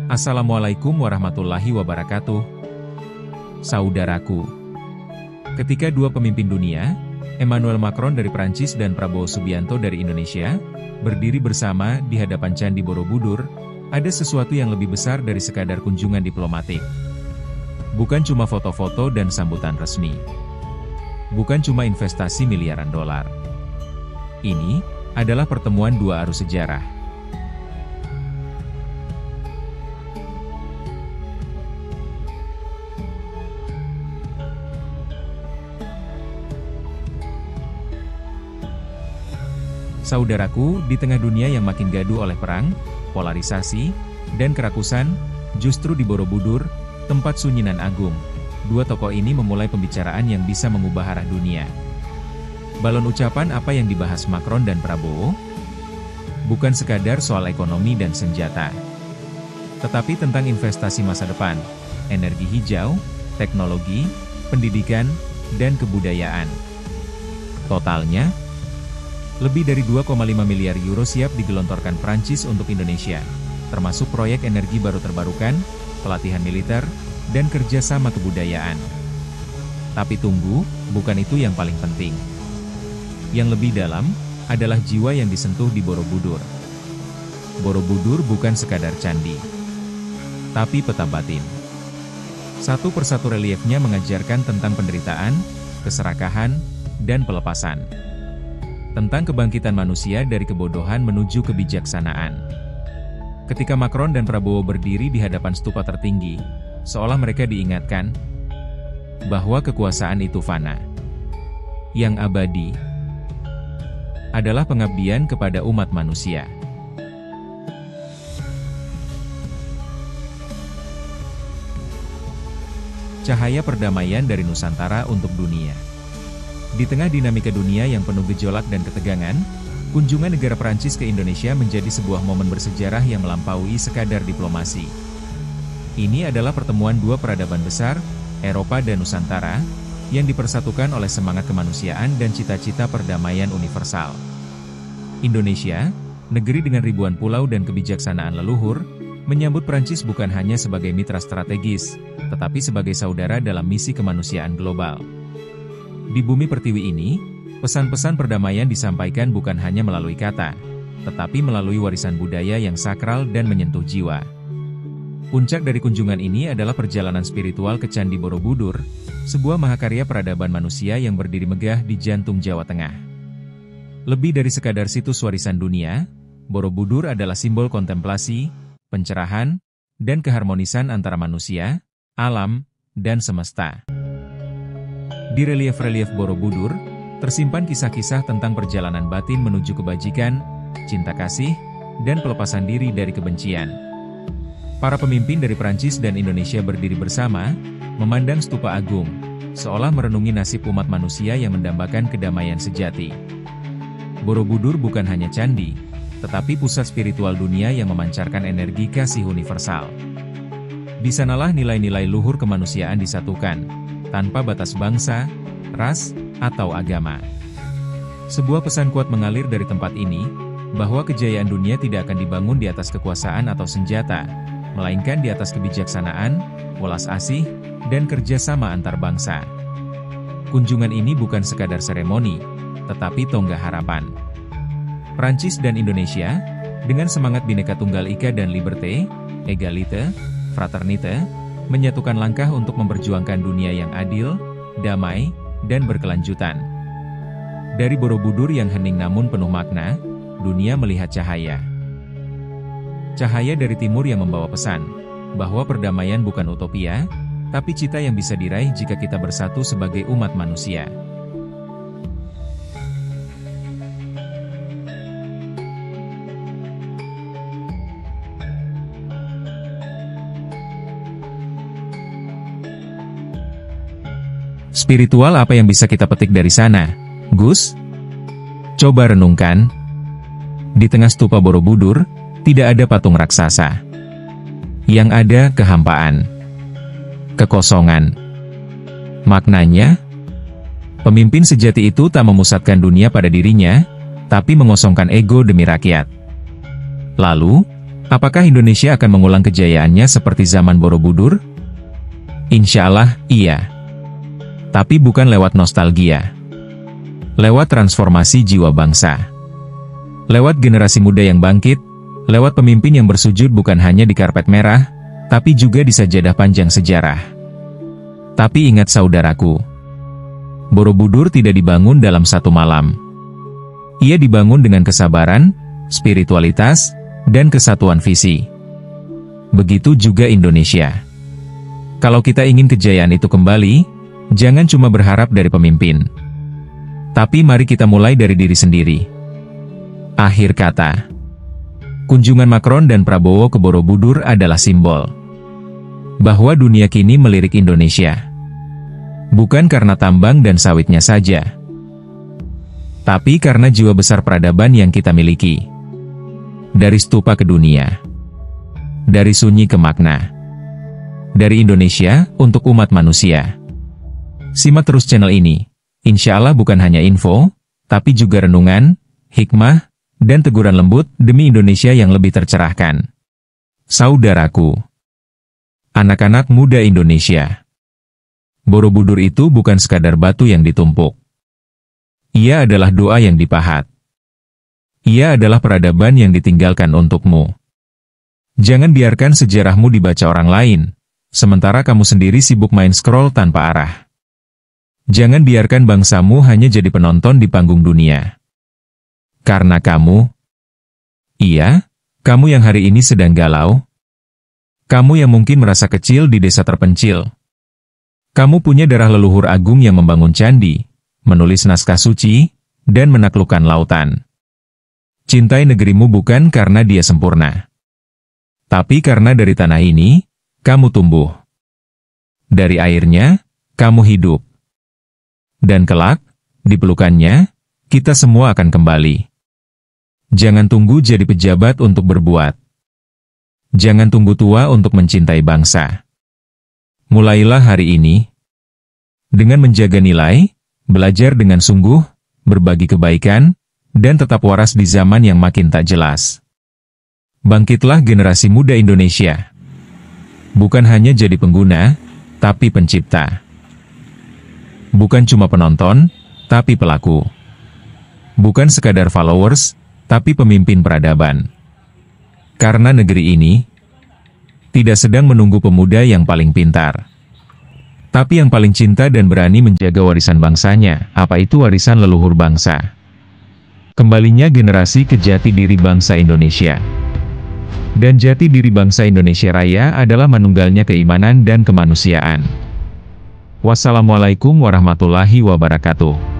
Assalamualaikum warahmatullahi wabarakatuh. Saudaraku, ketika dua pemimpin dunia, Emmanuel Macron dari Prancis dan Prabowo Subianto dari Indonesia, berdiri bersama di hadapan Candi Borobudur, ada sesuatu yang lebih besar dari sekadar kunjungan diplomatik. Bukan cuma foto-foto dan sambutan resmi. Bukan cuma investasi miliaran dolar. Ini adalah pertemuan dua arus sejarah. Saudaraku, di tengah dunia yang makin gaduh oleh perang, polarisasi, dan kerakusan, justru di Borobudur, tempat sunyi nan agung, dua tokoh ini memulai pembicaraan yang bisa mengubah arah dunia. Balon ucapan apa yang dibahas Macron dan Prabowo? Bukan sekadar soal ekonomi dan senjata, tetapi tentang investasi masa depan, energi hijau, teknologi, pendidikan, dan kebudayaan. Totalnya, lebih dari 2,5 miliar euro siap digelontorkan Prancis untuk Indonesia, termasuk proyek energi baru terbarukan, pelatihan militer, dan kerjasama kebudayaan. Tapi tunggu, bukan itu yang paling penting. Yang lebih dalam, adalah jiwa yang disentuh di Borobudur. Borobudur bukan sekadar candi, tapi peta batin. Satu persatu reliefnya mengajarkan tentang penderitaan, keserakahan, dan pelepasan. Tentang kebangkitan manusia dari kebodohan menuju kebijaksanaan. Ketika Macron dan Prabowo berdiri di hadapan stupa tertinggi, seolah mereka diingatkan bahwa kekuasaan itu fana. Yang abadi adalah pengabdian kepada umat manusia. Cahaya perdamaian dari Nusantara untuk dunia. Di tengah dinamika dunia yang penuh gejolak dan ketegangan, kunjungan negara Prancis ke Indonesia menjadi sebuah momen bersejarah yang melampaui sekadar diplomasi. Ini adalah pertemuan dua peradaban besar, Eropa dan Nusantara, yang dipersatukan oleh semangat kemanusiaan dan cita-cita perdamaian universal. Indonesia, negeri dengan ribuan pulau dan kebijaksanaan leluhur, menyambut Prancis bukan hanya sebagai mitra strategis, tetapi sebagai saudara dalam misi kemanusiaan global. Di bumi pertiwi ini, pesan-pesan perdamaian disampaikan bukan hanya melalui kata, tetapi melalui warisan budaya yang sakral dan menyentuh jiwa. Puncak dari kunjungan ini adalah perjalanan spiritual ke Candi Borobudur, sebuah mahakarya peradaban manusia yang berdiri megah di jantung Jawa Tengah. Lebih dari sekadar situs warisan dunia, Borobudur adalah simbol kontemplasi, pencerahan, dan keharmonisan antara manusia, alam, dan semesta. Di relief-relief Borobudur, tersimpan kisah-kisah tentang perjalanan batin menuju kebajikan, cinta kasih, dan pelepasan diri dari kebencian. Para pemimpin dari Prancis dan Indonesia berdiri bersama, memandang stupa agung, seolah merenungi nasib umat manusia yang mendambakan kedamaian sejati. Borobudur bukan hanya candi, tetapi pusat spiritual dunia yang memancarkan energi kasih universal. Di sanalah nilai-nilai luhur kemanusiaan disatukan, tanpa batas bangsa, ras, atau agama. Sebuah pesan kuat mengalir dari tempat ini, bahwa kejayaan dunia tidak akan dibangun di atas kekuasaan atau senjata, melainkan di atas kebijaksanaan, welas asih, dan kerjasama antar bangsa. Kunjungan ini bukan sekadar seremoni, tetapi tonggak harapan. Prancis dan Indonesia, dengan semangat Bhinneka Tunggal Ika dan Liberté, Égalité, Fraternité, menyatukan langkah untuk memperjuangkan dunia yang adil, damai, dan berkelanjutan. Dari Borobudur yang hening namun penuh makna, dunia melihat cahaya. Cahaya dari timur yang membawa pesan, bahwa perdamaian bukan utopia, tapi cita yang bisa diraih jika kita bersatu sebagai umat manusia. Spiritual apa yang bisa kita petik dari sana, Gus? Coba renungkan. Di tengah stupa Borobudur, tidak ada patung raksasa. Yang ada kehampaan, kekosongan. Maknanya, pemimpin sejati itu tak memusatkan dunia pada dirinya, tapi mengosongkan ego demi rakyat. Lalu, Apakah Indonesia akan mengulang kejayaannya seperti zaman Borobudur? Insya Allah, iya. Tapi bukan lewat nostalgia. Lewat transformasi jiwa bangsa. Lewat generasi muda yang bangkit, lewat pemimpin yang bersujud bukan hanya di karpet merah, tapi juga di sajadah panjang sejarah. Tapi ingat saudaraku, Borobudur tidak dibangun dalam satu malam. Ia dibangun dengan kesabaran, spiritualitas, dan kesatuan visi. Begitu juga Indonesia. Kalau kita ingin kejayaan itu kembali, jangan cuma berharap dari pemimpin. Tapi mari kita mulai dari diri sendiri. Akhir kata, kunjungan Macron dan Prabowo ke Borobudur adalah simbol bahwa dunia kini melirik Indonesia. Bukan karena tambang dan sawitnya saja, tapi karena jiwa besar peradaban yang kita miliki. Dari stupa ke dunia, dari sunyi ke makna, dari Indonesia untuk umat manusia. Simak terus channel ini. Insya Allah bukan hanya info, tapi juga renungan, hikmah, dan teguran lembut demi Indonesia yang lebih tercerahkan. Saudaraku, anak-anak muda Indonesia, Borobudur itu bukan sekadar batu yang ditumpuk. Ia adalah doa yang dipahat. Ia adalah peradaban yang ditinggalkan untukmu. Jangan biarkan sejarahmu dibaca orang lain, sementara kamu sendiri sibuk main scroll tanpa arah. Jangan biarkan bangsamu hanya jadi penonton di panggung dunia. Karena kamu, iya, kamu yang hari ini sedang galau, kamu yang mungkin merasa kecil di desa terpencil, kamu punya darah leluhur agung yang membangun candi, menulis naskah suci, dan menaklukkan lautan. Cintai negerimu bukan karena dia sempurna, tapi karena dari tanah ini, kamu tumbuh. Dari airnya, kamu hidup. Dan kelak, di pelukannya, kita semua akan kembali. Jangan tunggu jadi pejabat untuk berbuat. Jangan tunggu tua untuk mencintai bangsa. Mulailah hari ini. Dengan menjaga nilai, belajar dengan sungguh, berbagi kebaikan, dan tetap waras di zaman yang makin tak jelas. Bangkitlah generasi muda Indonesia. Bukan hanya jadi pengguna, tapi pencipta. Bukan cuma penonton, tapi pelaku. Bukan sekadar followers, tapi pemimpin peradaban. Karena negeri ini tidak sedang menunggu pemuda yang paling pintar, tapi yang paling cinta dan berani menjaga warisan bangsanya. Apa itu warisan leluhur bangsa? Kembalinya generasi ke jati diri bangsa Indonesia. Dan jati diri bangsa Indonesia Raya adalah manunggalnya keimanan dan kemanusiaan. Wassalamualaikum warahmatullahi wabarakatuh.